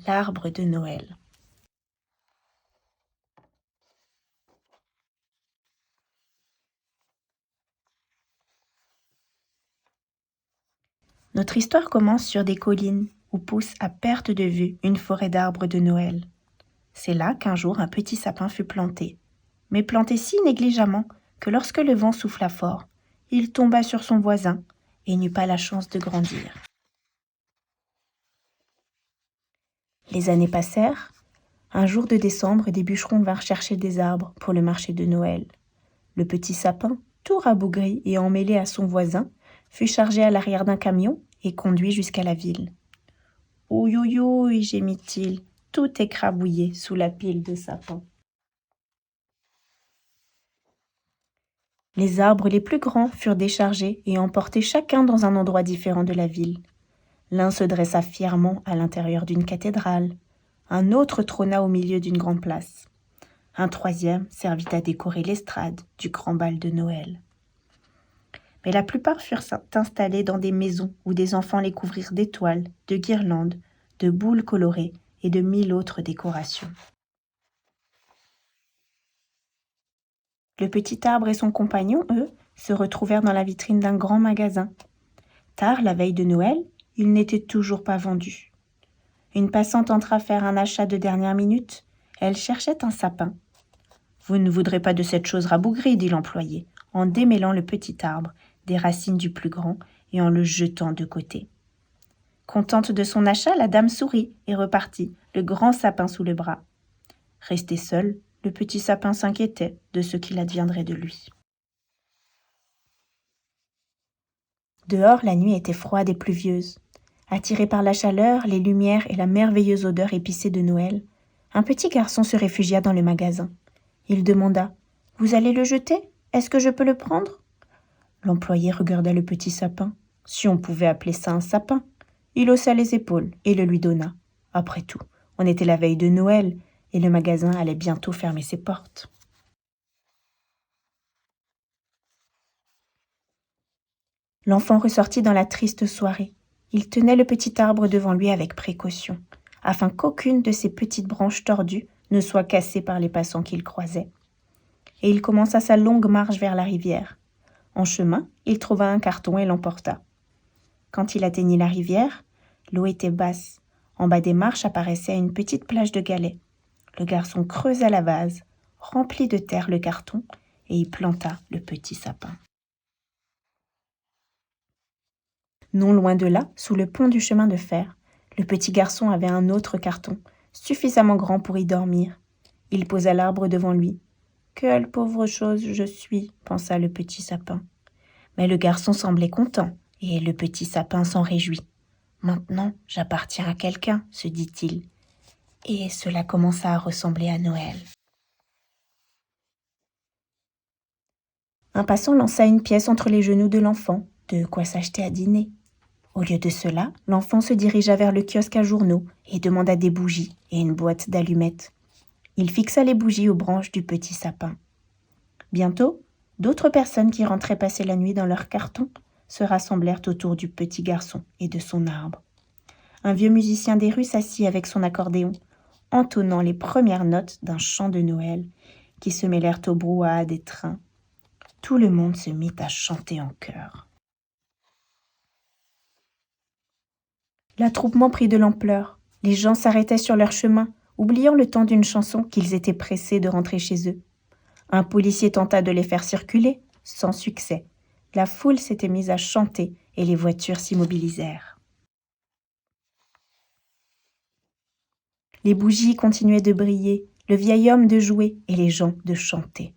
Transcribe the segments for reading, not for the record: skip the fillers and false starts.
l'arbre de Noël. Notre histoire commence sur des collines où pousse à perte de vue une forêt d'arbres de Noël. C'est là qu'un jour un petit sapin fut planté, mais planté si négligemment que lorsque le vent souffla fort, il tomba sur son voisin et n'eut pas la chance de grandir. Les années passèrent. Un jour de décembre, des bûcherons vinrent chercher des arbres pour le marché de Noël. Le petit sapin, tout rabougri et emmêlé à son voisin, fut chargé à l'arrière d'un camion et conduit jusqu'à la ville. « Ouï, ouï, ouï » gémit-il, tout écrabouillé sous la pile de sapins. Les arbres les plus grands furent déchargés et emportés chacun dans un endroit différent de la ville. L'un se dressa fièrement à l'intérieur d'une cathédrale, un autre trôna au milieu d'une grande place. Un troisième servit à décorer l'estrade du grand bal de Noël. Mais la plupart furent installés dans des maisons où des enfants les couvrirent d'étoiles, de guirlandes, de boules colorées et de 1000 autres décorations. Le petit arbre et son compagnon, eux, se retrouvèrent dans la vitrine d'un grand magasin. Tard, la veille de Noël, ils n'étaient toujours pas vendus. Une passante entra faire un achat de dernière minute. Elle cherchait un sapin. « Vous ne voudrez pas de cette chose rabougrie, » dit l'employé, en démêlant le petit arbre des racines du plus grand et en le jetant de côté. Contente de son achat, la dame sourit et repartit, le grand sapin sous le bras. Resté seul, le petit sapin s'inquiétait de ce qu'il adviendrait de lui. Dehors, la nuit était froide et pluvieuse. Attiré par la chaleur, les lumières et la merveilleuse odeur épicée de Noël, un petit garçon se réfugia dans le magasin. Il demanda « Vous allez le jeter ? Est-ce que je peux le prendre ?» L'employé regarda le petit sapin. Si on pouvait appeler ça un sapin. Il haussa les épaules et le lui donna. Après tout, on était la veille de Noël et le magasin allait bientôt fermer ses portes. L'enfant ressortit dans la triste soirée. Il tenait le petit arbre devant lui avec précaution, afin qu'aucune de ses petites branches tordues ne soit cassée par les passants qu'il croisait. Et il commença sa longue marche vers la rivière. En chemin, il trouva un carton et l'emporta. Quand il atteignit la rivière, l'eau était basse. En bas des marches apparaissait une petite plage de galets. Le garçon creusa la vase, remplit de terre le carton et y planta le petit sapin. Non loin de là, sous le pont du chemin de fer, le petit garçon avait un autre carton, suffisamment grand pour y dormir. Il posa l'arbre devant lui. « Quelle pauvre chose je suis !» pensa le petit sapin. Mais le garçon semblait content, et le petit sapin s'en réjouit. « Maintenant, j'appartiens à quelqu'un, » se dit-il. Et cela commença à ressembler à Noël. Un passant lança une pièce entre les genoux de l'enfant, de quoi s'acheter à dîner. Au lieu de cela, l'enfant se dirigea vers le kiosque à journaux et demanda des bougies et une boîte d'allumettes. Il fixa les bougies aux branches du petit sapin. Bientôt, d'autres personnes qui rentraient passer la nuit dans leur carton se rassemblèrent autour du petit garçon et de son arbre. Un vieux musicien des rues s'assit avec son accordéon, entonnant les premières notes d'un chant de Noël qui se mêlèrent au brouhaha des trains. Tout le monde se mit à chanter en chœur. L'attroupement prit de l'ampleur. Les gens s'arrêtaient sur leur chemin, oubliant le temps d'une chanson qu'ils étaient pressés de rentrer chez eux. Un policier tenta de les faire circuler, sans succès. La foule s'était mise à chanter et les voitures s'immobilisèrent. Les bougies continuaient de briller, le vieil homme de jouer et les gens de chanter.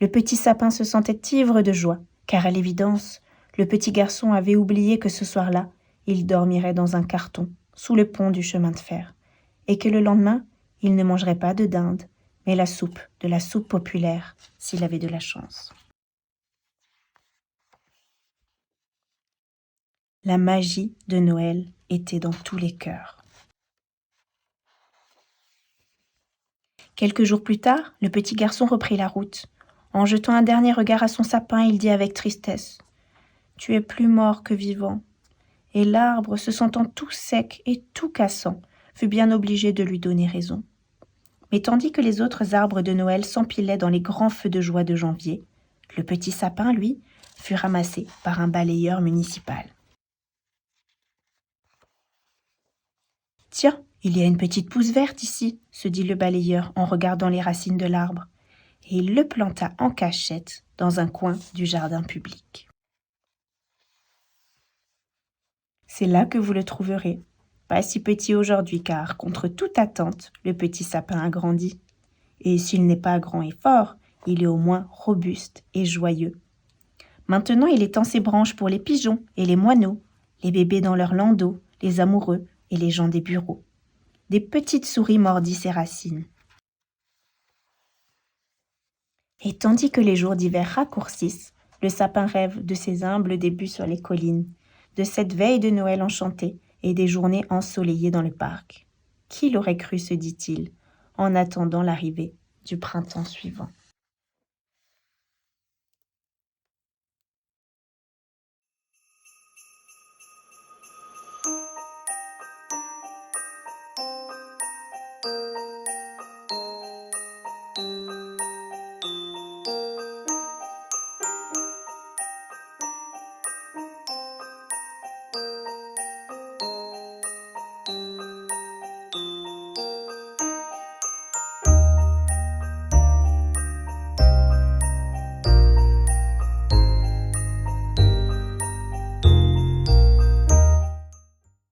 Le petit sapin se sentait ivre de joie, car à l'évidence, le petit garçon avait oublié que ce soir-là, il dormirait dans un carton, sous le pont du chemin de fer, et que le lendemain, il ne mangerait pas de dinde, mais de la soupe populaire, s'il avait de la chance. La magie de Noël était dans tous les cœurs. Quelques jours plus tard, le petit garçon reprit la route. En jetant un dernier regard à son sapin, il dit avec tristesse « Tu es plus mort que vivant ». Et l'arbre, se sentant tout sec et tout cassant, fut bien obligé de lui donner raison. Mais tandis que les autres arbres de Noël s'empilaient dans les grands feux de joie de janvier, le petit sapin, lui, fut ramassé par un balayeur municipal. « Tiens, il y a une petite pousse verte ici, » se dit le balayeur en regardant les racines de l'arbre, et il le planta en cachette dans un coin du jardin public. C'est là que vous le trouverez. Pas si petit aujourd'hui car, contre toute attente, le petit sapin a grandi. Et s'il n'est pas grand et fort, il est au moins robuste et joyeux. Maintenant, il étend ses branches pour les pigeons et les moineaux, les bébés dans leurs landaux, les amoureux et les gens des bureaux. Des petites souris mordissent ses racines. Et tandis que les jours d'hiver raccourcissent, le sapin rêve de ses humbles débuts sur les collines, de cette veille de Noël enchantée et des journées ensoleillées dans le parc. Qui l'aurait cru, se dit-il, en attendant l'arrivée du printemps suivant.